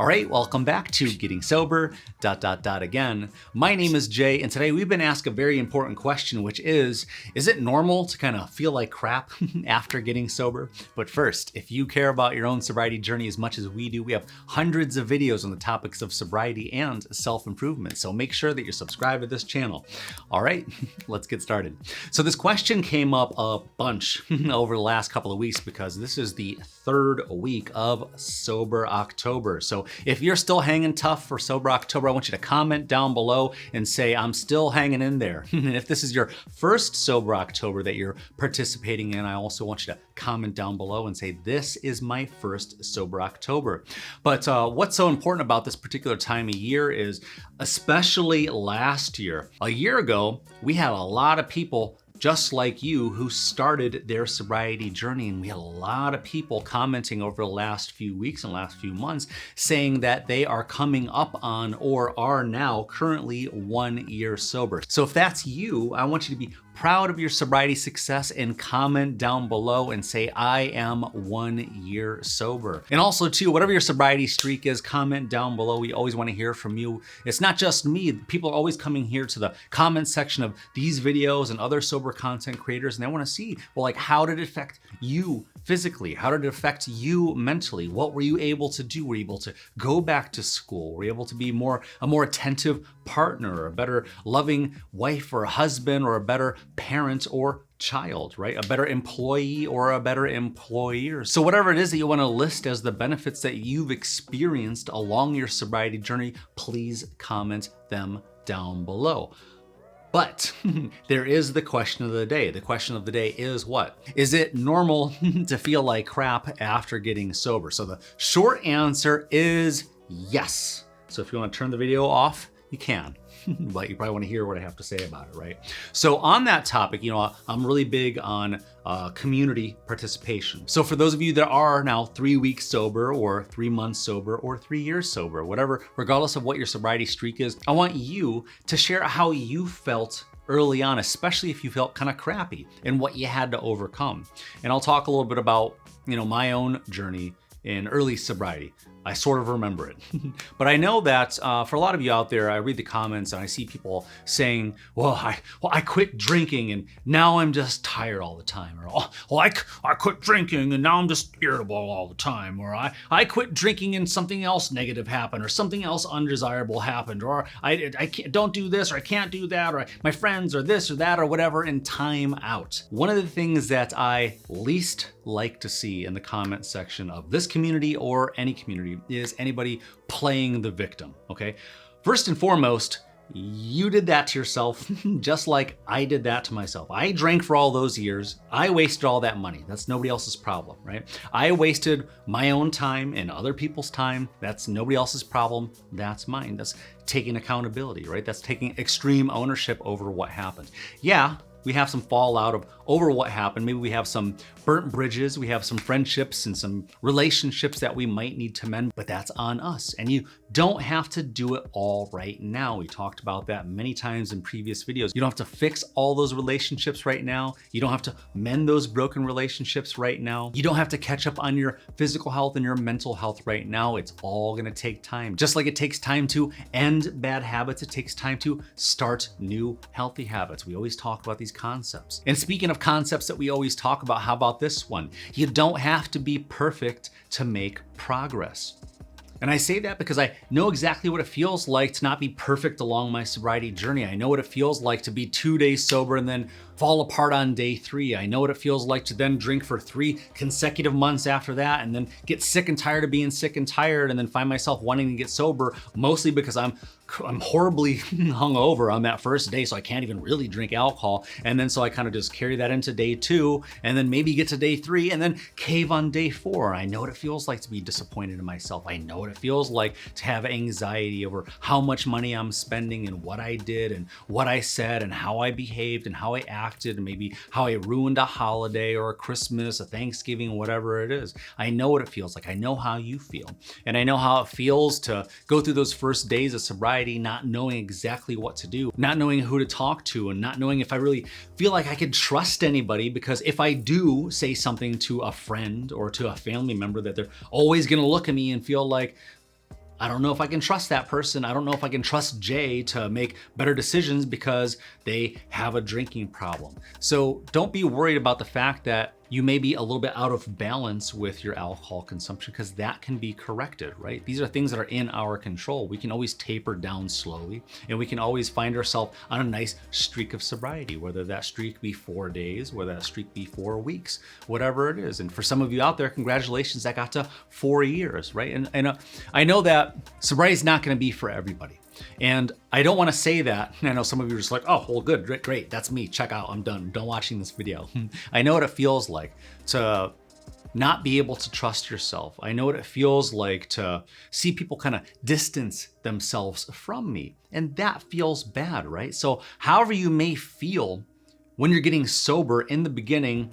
All right, welcome back to Getting Sober, again. My name is Jay, and today we've been asked a very important question, which is it normal to kind of feel like crap after getting sober? But first, if you care about your own sobriety journey as much as we do, we have hundreds of videos on the topics of sobriety and self-improvement, so make sure that you're subscribed to this channel. All right, let's get started. So this question came up a bunch over the last couple of weeks because this is the third week of Sober October. So if you're still hanging tough for Sober October, I want you to comment down below and say, I'm still hanging in there. And if this is your first Sober October that you're participating in, I also want you to comment down below and say, this is my first Sober October. But what's so important about this particular time of year is, especially last year, a year ago, we had a lot of people just like you who started their sobriety journey. And we had a lot of people commenting over the last few weeks and last few months saying that they are coming up on or are now currently 1 year sober. So if that's you, I want you to be proud of your sobriety success and comment down below and say, I am 1 year sober. And also too, whatever your sobriety streak is, comment down below. We always want to hear from you. It's not just me. People are always coming here to the comment section of these videos and other sober content creators, and they want to see, well, like, how did it affect you physically? How did it affect you mentally? What were you able to do? Were you able to go back to school? Were you able to be a more attentive partner, or a better loving wife or a husband, or a better parent or child, right? A better employee or a better employer. So whatever it is that you want to list as the benefits that you've experienced along your sobriety journey, please comment them down below. But there is the question of the day. The question of the day is what? Is it normal to feel like crap after getting sober? So the short answer is yes. So if you want to turn the video off, you can, but you probably want to hear what I have to say about it, right? So on that topic, I'm really big on community participation. So for those of you that are now 3 weeks sober, or 3 months sober, or 3 years sober, whatever, regardless of what your sobriety streak is, I want you to share how you felt early on, especially if you felt kind of crappy and what you had to overcome. And I'll talk a little bit about, my own journey in early sobriety. I sort of remember it. But I know that for a lot of you out there, I read the comments and I see people saying, I quit drinking and now I'm just tired all the time. Or, I quit drinking and now I'm just irritable all the time. Or I quit drinking and something else negative happened, or something else undesirable happened. Or I don't do this, or I can't do that, or my friends, or this or that, or whatever, and time out. One of the things that I least like to see in the comment section of this community or any community is anybody playing the victim, okay? First and foremost, you did that to yourself just like I did that to myself. I drank for all those years. I wasted all that money. That's nobody else's problem, right? I wasted my own time and other people's time. That's nobody else's problem. That's mine. That's taking accountability, right? That's taking extreme ownership over what happened. Yeah, we have some fallout over what happened. Maybe we have some burnt bridges. We have some friendships and some relationships that we might need to mend, but that's on us. And you don't have to do it all right now. We talked about that many times in previous videos. You don't have to fix all those relationships right now. You don't have to mend those broken relationships right now. You don't have to catch up on your physical health and your mental health right now. It's all gonna take time. Just like it takes time to end bad habits, it takes time to start new healthy habits. We always talk about these concepts. And speaking of concepts that we always talk about, how about this one? You don't have to be perfect to make progress. And I say that because I know exactly what it feels like to not be perfect along my sobriety journey. I know what it feels like to be 2 days sober and then fall apart on day 3. I know what it feels like to then drink for 3 consecutive months after that, and then get sick and tired of being sick and tired, and then find myself wanting to get sober, mostly because I'm horribly hungover on that first day, so I can't even really drink alcohol. And then so I kind of just carry that into day 2, and then maybe get to day 3, and then cave on day 4. I know what it feels like to be disappointed in myself. I know what it feels like to have anxiety over how much money I'm spending and what I did and what I said and how I behaved and how I acted, and maybe how I ruined a holiday or a Christmas, a Thanksgiving, whatever it is. I know what it feels like. I know how you feel. And I know how it feels to go through those first days of sobriety not knowing exactly what to do, not knowing who to talk to, and not knowing if I really feel like I could trust anybody, because if I do say something to a friend or to a family member, that they're always gonna look at me and feel like I don't know if I can trust that person. I don't know if I can trust Jay to make better decisions because they have a drinking problem. So don't be worried about the fact that you may be a little bit out of balance with your alcohol consumption, because that can be corrected, right? These are things that are in our control. We can always taper down slowly, and we can always find ourselves on a nice streak of sobriety, whether that streak be 4 days, whether that streak be 4 weeks, whatever it is. And for some of you out there, congratulations, that got to 4 years, right? And I know that sobriety is not gonna be for everybody. And I don't want to say that. I know some of you are just like, oh, well, good, great, that's me. Check out, I'm done watching this video. I know what it feels like to not be able to trust yourself. I know what it feels like to see people kind of distance themselves from me. And that feels bad, right? So however you may feel when you're getting sober in the beginning,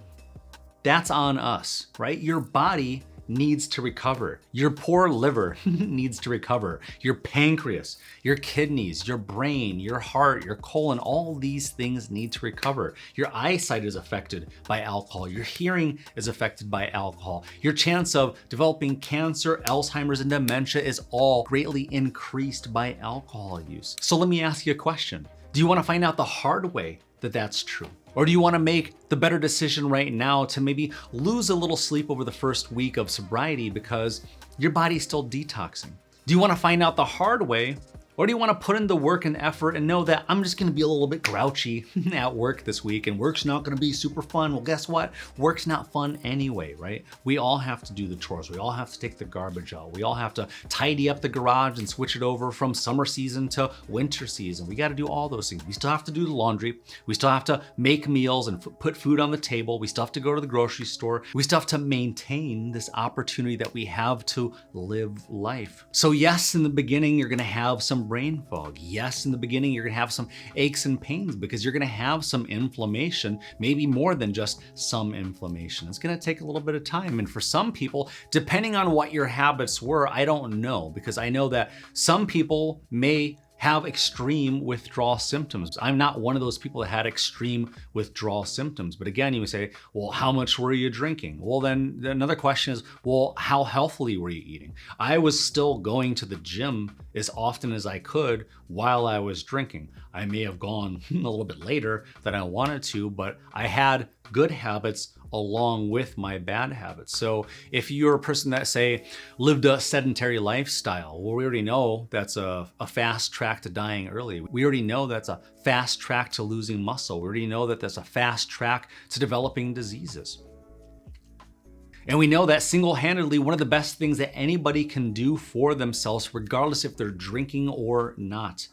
that's on us, right? Your body needs to recover. Your poor liver needs to recover. Your pancreas, your kidneys, your brain, your heart, your colon, all these things need to recover. Your eyesight is affected by alcohol. Your hearing is affected by alcohol. Your chance of developing cancer, Alzheimer's, and dementia is all greatly increased by alcohol use. So let me ask you a question. Do you want to find out the hard way that that's true? Or do you want to make the better decision right now to maybe lose a little sleep over the first week of sobriety because your body's still detoxing? Do you want to find out the hard way? Or do you want to put in the work and effort and know that I'm just going to be a little bit grouchy at work this week and work's not going to be super fun? Well, guess what? Work's not fun anyway, right? We all have to do the chores. We all have to take the garbage out. We all have to tidy up the garage and switch it over from summer season to winter season. We got to do all those things. We still have to do the laundry. We still have to make meals and put food on the table. We still have to go to the grocery store. We still have to maintain this opportunity that we have to live life. So yes, in the beginning, you're going to have some brain fog. Yes, in the beginning, you're gonna have some aches and pains because you're gonna have some inflammation, maybe more than just some inflammation. It's gonna take a little bit of time. And for some people, depending on what your habits were, I don't know, because I know that some people may have extreme withdrawal symptoms. I'm not one of those people that had extreme withdrawal symptoms. But again, you would say, well, how much were you drinking? Well, then another question is, well, how healthily were you eating? I was still going to the gym as often as I could while I was drinking. I may have gone a little bit later than I wanted to, but I had good habits along with my bad habits. So if you're a person that, say, lived a sedentary lifestyle, well, we already know that's a fast track to dying early. We already know that's a fast track to losing muscle. We already know that that's a fast track to developing diseases. And we know that single-handedly, one of the best things that anybody can do for themselves, regardless if they're drinking or not,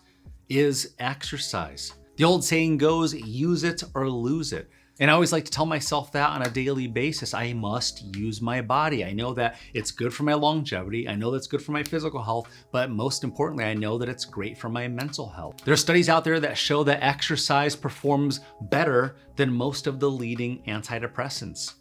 is exercise. The old saying goes, use it or lose it. And I always like to tell myself that on a daily basis. I must use my body. I know that it's good for my longevity. I know that's good for my physical health, but most importantly, I know that it's great for my mental health. There are studies out there that show that exercise performs better than most of the leading antidepressants.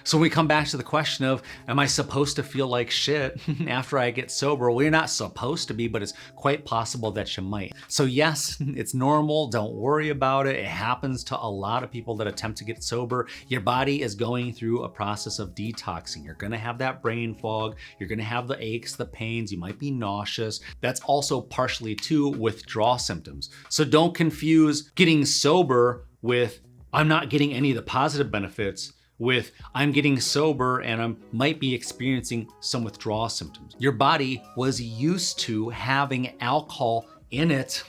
So we come back to the question of, am I supposed to feel like shit after I get sober? Well, you're not supposed to be, but it's quite possible that you might. So yes, it's normal. Don't worry about it. It happens to a lot of people that attempt to get sober. Your body is going through a process of detoxing. You're gonna have that brain fog. You're gonna have the aches, the pains. You might be nauseous. That's also partially too withdrawal symptoms. So don't confuse getting sober with, I'm not getting any of the positive benefits, with I'm getting sober and I might be experiencing some withdrawal symptoms. Your body was used to having alcohol in it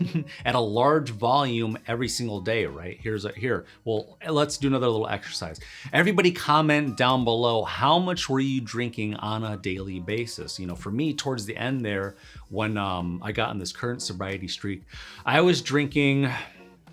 at a large volume every single day, right? Well, let's do another little exercise. Everybody comment down below, how much were you drinking on a daily basis? You know, for me, towards the end there, when I got on this current sobriety streak, I was drinking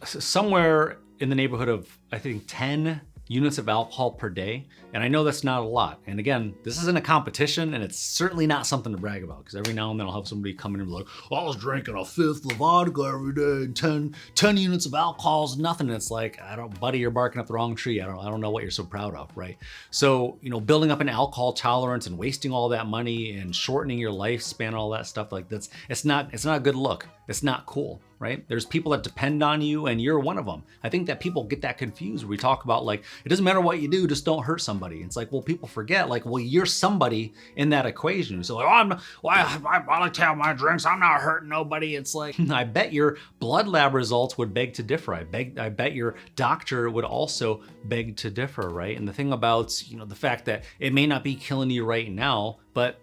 somewhere in the neighborhood of, I think, 10 units of alcohol per day. And I know that's not a lot. And again, this isn't a competition, and it's certainly not something to brag about, because every now and then I'll have somebody come in and be like, oh, I was drinking a fifth of vodka every day, and 10 units of alcohol is nothing. And it's like, buddy, you're barking up the wrong tree. I don't know what you're so proud of, right? So, you know, building up an alcohol tolerance and wasting all that money and shortening your lifespan and all that stuff, like it's not a good look. It's not cool, right? There's people that depend on you and you're one of them. I think that people get that confused. We talk about like, it doesn't matter what you do, just don't hurt somebody. It's like, well, people forget like, well, you're somebody in that equation. So like, I like to have my drinks. I'm not hurting nobody. It's like, I bet your blood lab results would beg to differ. I bet your doctor would also beg to differ, right? And the thing about, the fact that it may not be killing you right now, but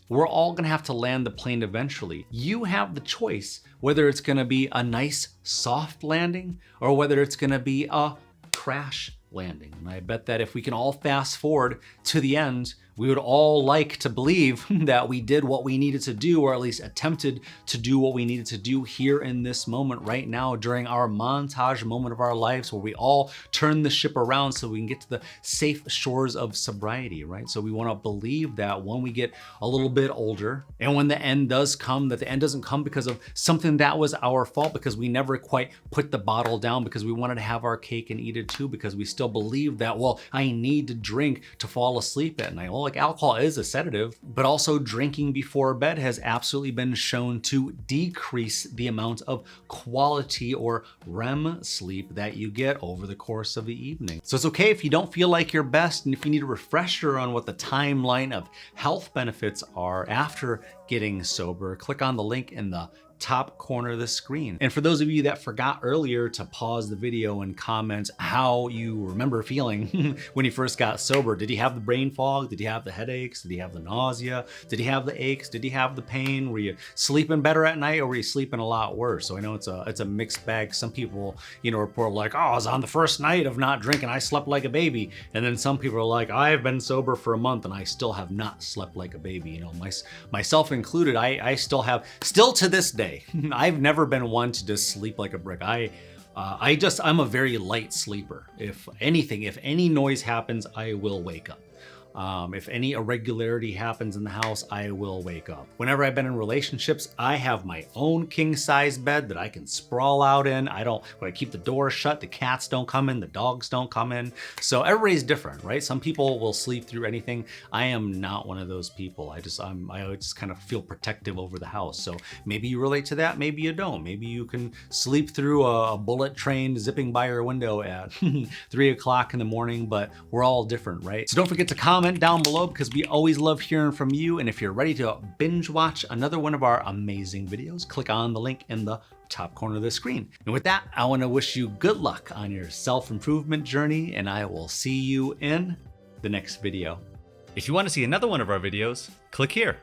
we're all gonna have to land the plane eventually. You have the choice whether it's gonna be a nice soft landing or whether it's gonna be a crash landing. And I bet that if we can all fast forward to the end, we would all like to believe that we did what we needed to do, or at least attempted to do what we needed to do here in this moment right now during our montage moment of our lives where we all turn the ship around so we can get to the safe shores of sobriety, right? So we want to believe that when we get a little bit older and when the end does come, that the end doesn't come because of something that was our fault, because we never quite put the bottle down, because we wanted to have our cake and eat it too, because we still believe that, well, I need to drink to fall asleep at night. Well, like alcohol is a sedative, but also drinking before bed has absolutely been shown to decrease the amount of quality or REM sleep that you get over the course of the evening. So it's okay if you don't feel like your best, and if you need a refresher on what the timeline of health benefits are after getting sober, click on the link in the top corner of the screen. And for those of you that forgot earlier to pause the video and comment how you remember feeling when you first got sober, did you have the brain fog? Did you have the headaches? Did you have the nausea? Did you have the aches? Did you have the pain? Were you sleeping better at night, or were you sleeping a lot worse? So I know it's a mixed bag. Some people, report like, oh, I was on the first night of not drinking, I slept like a baby. And then some people are like, I've been sober for a month and I still have not slept like a baby. Myself included, I still to this day, I've never been one to just sleep like a brick. I'm a very light sleeper. If any noise happens, I will wake up. If any irregularity happens in the house, I will wake up. Whenever I've been in relationships, I have my own king size bed that I can sprawl out in. When I keep the door shut, the cats don't come in, the dogs don't come in. So everybody's different, right? Some people will sleep through anything. I am not one of those people. I just kind of feel protective over the house. So maybe you relate to that, maybe you don't. Maybe you can sleep through a bullet train zipping by your window at 3 o'clock in the morning, but we're all different, right? So don't forget to comment down below, because we always love hearing from you. And if you're ready to binge watch another one of our amazing videos, click on the link in the top corner of the screen. And with that, I want to wish you good luck on your self-improvement journey, and I will see you in the next video. If you want to see another one of our videos, click here.